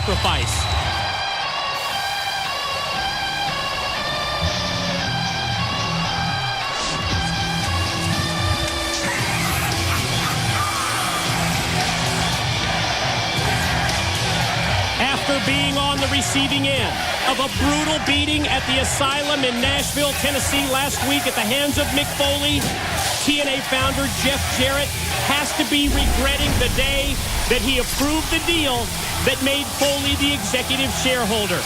sacrifice. After being on the receiving end of a brutal beating at the Asylum in Nashville, Tennessee last week at the hands of Mick Foley, TNA founder Jeff Jarrett has to be regretting the day that he approved the deal that made Foley the executive shareholder.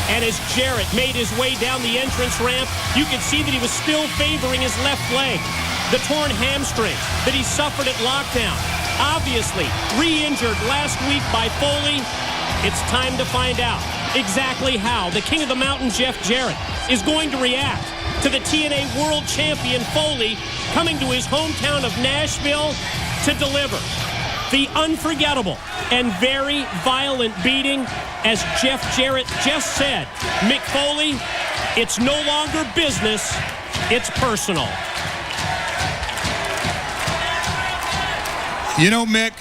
And as Jarrett made his way down the entrance ramp, you could see that he was still favoring his left leg. The torn hamstring that he suffered at Lockdown, obviously re-injured last week by Foley. It's time to find out exactly how the King of the Mountain, Jeff Jarrett, is going to react to the TNA World Champion Foley coming to his hometown of Nashville to deliver the unforgettable and very violent beating. As Jeff Jarrett just said, Mick Foley, it's no longer business, it's personal. You know, Mick,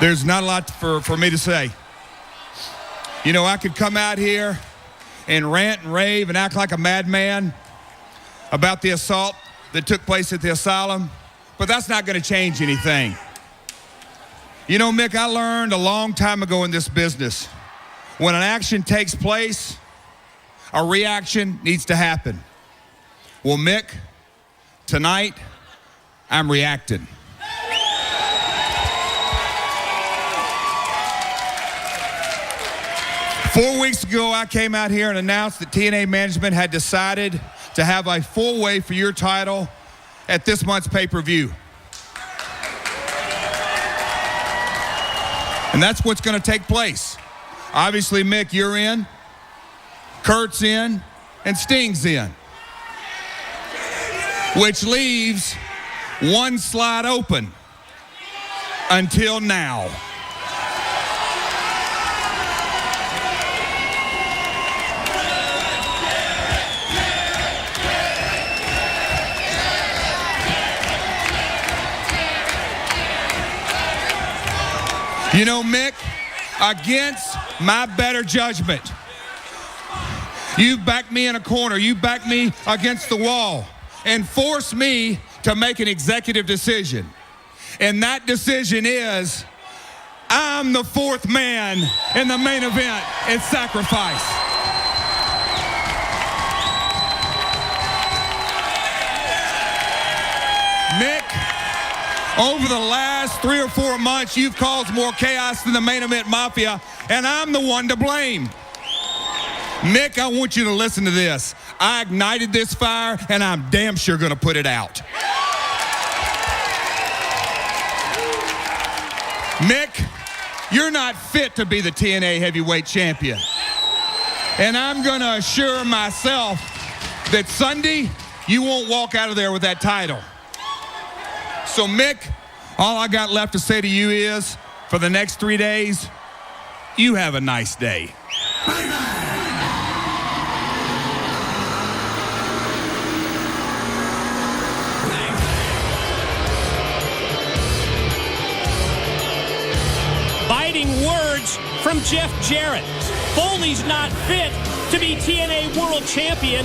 there's not a lot for me to say. You know, I could come out here and rant and rave and act like a madman about the assault that took place at the Asylum, but that's not going to change anything. You know, Mick, I learned a long time ago in this business, when an action takes place, a reaction needs to happen. Well, Mick, tonight, I'm reacting. Four weeks ago, I came out here and announced that TNA management had decided to have a full way for your title at this month's pay-per-view. And that's what's going to take place. Obviously, Mick, you're in, Kurt's in, and Sting's in. Which leaves one slot open until now. You know, Mick, against my better judgment, you backed me in a corner, you backed me against the wall, and forced me to make an executive decision. And that decision is, I'm the fourth man in the main event at Sacrifice. Mick, over the last 3 or 4 months, you've caused more chaos than the Main Event Mafia, and I'm the one to blame. Mick, I want you to listen to this. I ignited this fire, and I'm damn sure going to put it out. Mick, you're not fit to be the TNA Heavyweight Champion. And I'm going to assure myself that Sunday, you won't walk out of there with that title. So, Mick, all I got left to say to you is, for the next 3 days, you have a nice day. Biting words from Jeff Jarrett. Foley's not fit to be TNA World Champion,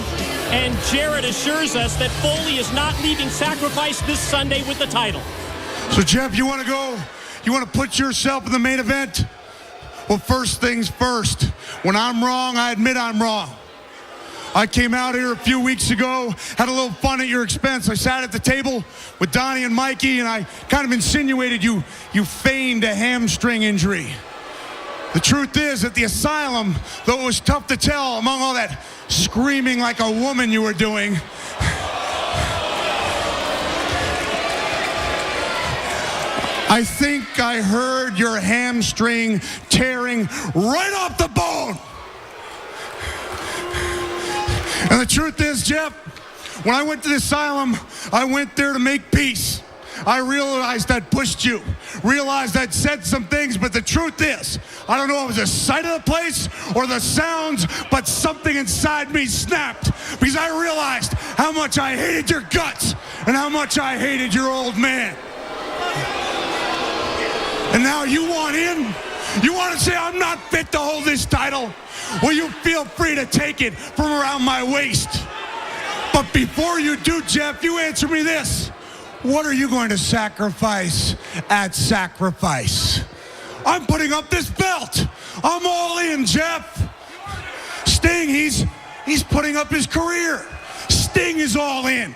and Jarrett assures us that Foley is not leaving Sacrifice this Sunday with the title. So, Jeff, you want to go? You want to put yourself in the main event? Well, first things first. When I'm wrong, I admit I'm wrong. I came out here a few weeks ago, had a little fun at your expense. I sat at the table with Donnie and Mikey, and I kind of insinuated you feigned a hamstring injury. The truth is, at the Asylum, though it was tough to tell among all that screaming like a woman you were doing, I think I heard your hamstring tearing right off the bone. And the truth is, Jeff, when I went to the Asylum, I went there to make peace. I realized I'd pushed you, realized I'd said some things, but the truth is, I don't know if it was the sight of the place or the sounds, but something inside me snapped because I realized how much I hated your guts and how much I hated your old man. And now you want in? You want to say I'm not fit to hold this title? Well, you feel free to take it from around my waist. But before you do, Jeff, you answer me this. What are you going to sacrifice at Sacrifice? I'm putting up this belt. I'm all in, Jeff. Sting, he's putting up his career. Sting is all in.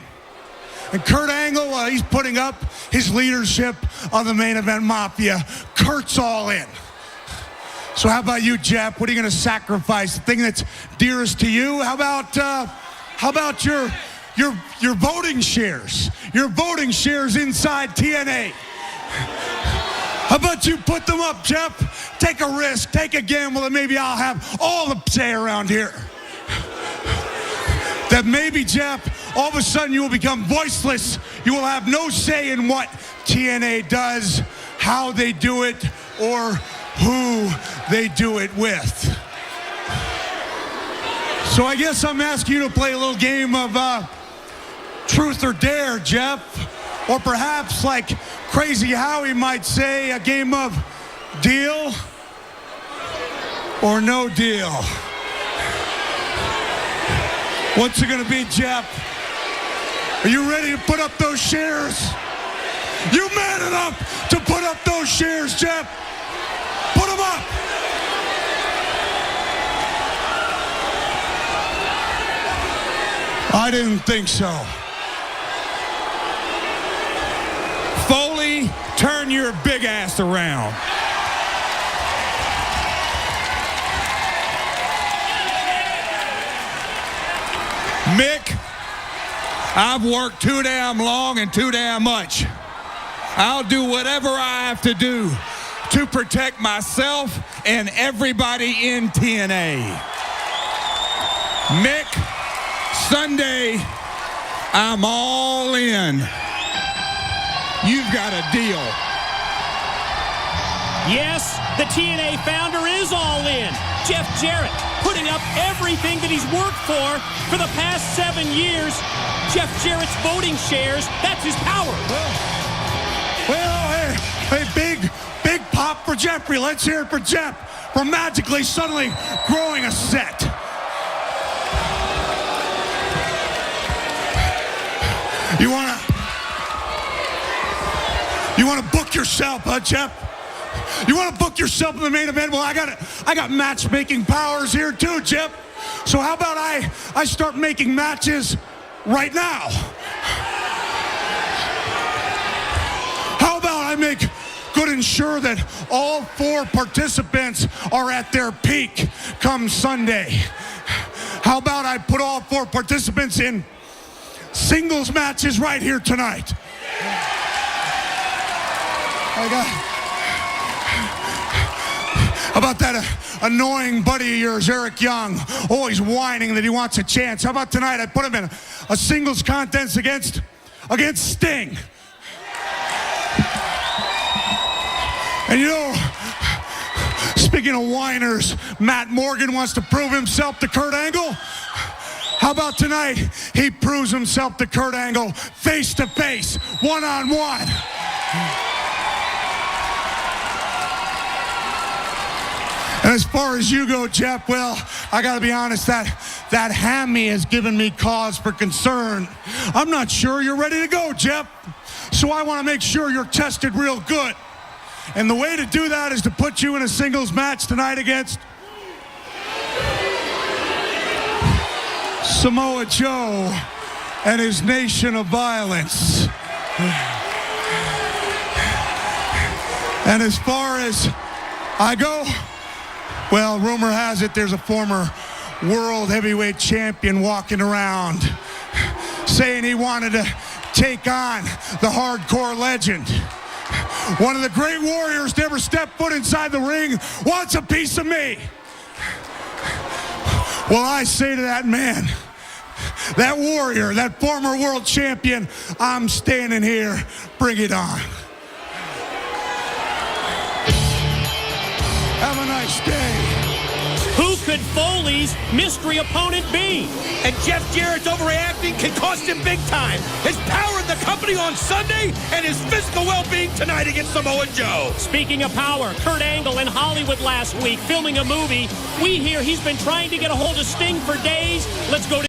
And Kurt Angle, he's putting up his leadership of the Main Event Mafia. Kurt's all in. So how about you, Jeff? What are you going to sacrifice? The thing that's dearest to you? How about your voting shares? Your voting shares inside TNA. How about you put them up, Jeff? Take a risk, take a gamble, and maybe I'll have all the say around here. That maybe, Jeff, all of a sudden you will become voiceless. You will have no say in what TNA does, how they do it, or who they do it with. So I guess I'm asking you to play a little game of truth or dare, Jeff. Or perhaps, like Crazy Howie might say, a game of deal or no deal. What's it gonna be, Jeff? Are you ready to put up those shares? You man enough to put up those shares, Jeff? Put them up. I didn't think so. Foley, turn your big ass around. Mick, I've worked too damn long and too damn much. I'll do whatever I have to do to protect myself and everybody in TNA. Mick, Sunday, I'm all in. You've got a deal. Yes, the TNA founder is all in. Jeff Jarrett putting up everything that he's worked for the past 7 years. Jeff Jarrett's voting shares, that's his power. Well, hey, big pop for Jeffrey. Let's hear it for Jeff for magically suddenly growing a set. You wanna book yourself, huh, Jeff? You wanna book yourself in the main event? Well, I got matchmaking powers here too, Jeff. So how about I start making matches right now? How about I make good and sure that all 4 participants are at their peak come Sunday? How about I put all 4 participants in singles matches right here tonight? How about that annoying buddy of yours, Eric Young, always whining that he wants a chance? How about tonight I put him in a singles contest against Sting? And you know, speaking of whiners, Matt Morgan wants to prove himself to Kurt Angle. How about tonight he proves himself to Kurt Angle face to face, one-on-one? And as far as you go, Jeff, well, I gotta be honest, that hammy has given me cause for concern. I'm not sure you're ready to go, Jeff. So I wanna make sure you're tested real good. And the way to do that is to put you in a singles match tonight against Samoa Joe and his Nation of Violence. And as far as I go, well, rumor has it there's a former world heavyweight champion walking around saying he wanted to take on the hardcore legend. One of the great warriors to ever step foot inside the ring wants a piece of me. Well, I say to that man, that warrior, that former world champion, I'm standing here. Bring it on. Have a nice day. Who could could Foley's mystery opponent be? And Jeff Jarrett's overreacting can cost him big time. His power in the company on Sunday and his physical well-being tonight against Samoa Joe. Speaking of power, Kurt Angle in Hollywood last week filming a movie. We hear he's been trying to get a hold of Sting for days. Let's go to